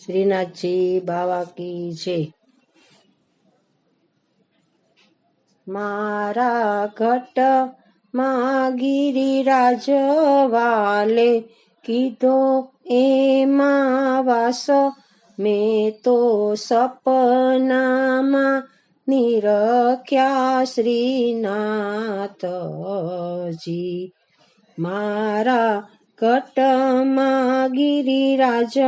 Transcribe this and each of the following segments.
શ્રીનાથજી બાવા કી જય। મારા ઘટમાં ગિરિરાજ વાલે કીધો એમાં વાસ, મેં તો સપનામાં નિરખ્યા શ્રીનાથજી। મારા ઘટમાં ગિરિરાજ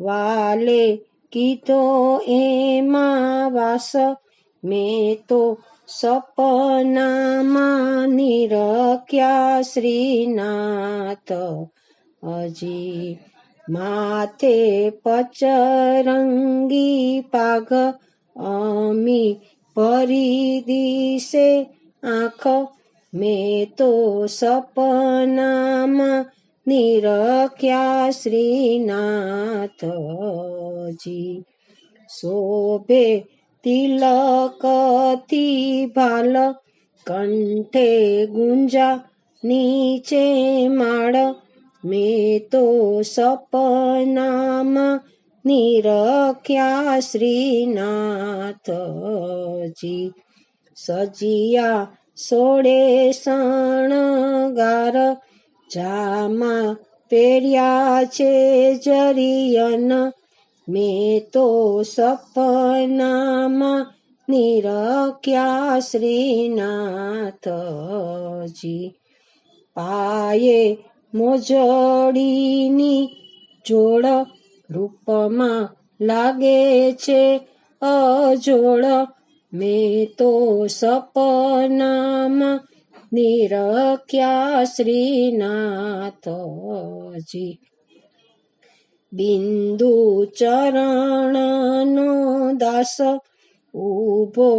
વાલે કીધો એમાં વાસ, મેં તો સપનામાં નિરખ્યા શ્રીનાથજી। માથે પચરંગી પાઘ અમી ભરી દિશે આંખ, મેં તો સપનામાં નિરખ્યા શ્રીનાથજી। શોભે તિલકથી ભાલ, કંઠે ગુંજા નીચે માળ, મેં તો સપનામાં નિરખ્યા શ્રીનાથજી। સજિયા સોળે શણગાર, જામાં પહેર્યા છે જરિયન, મેં તો સપનામાં નિરખ્યા શ્રીનાથજી। પાયે મોજડીની જોડ, રૂપમાં લાગે છે અજોડ, મેં તો સપનામાં નિરખ્યા શ્રીનાથજી। બિંદુ ચરણનો દાસ, ઊભો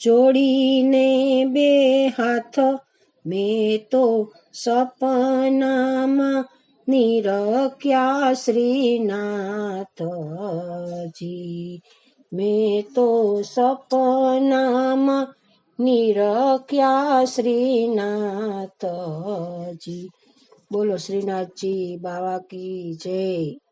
જોડીને બે હાથ, મેં તો સપનામાં નિરખ્યા શ્રીનાથજી। મેં તો સપનામાં નિરખ્યા શ્રીનાથજી। બોલો શ્રીનાથજી બાવા કી જય।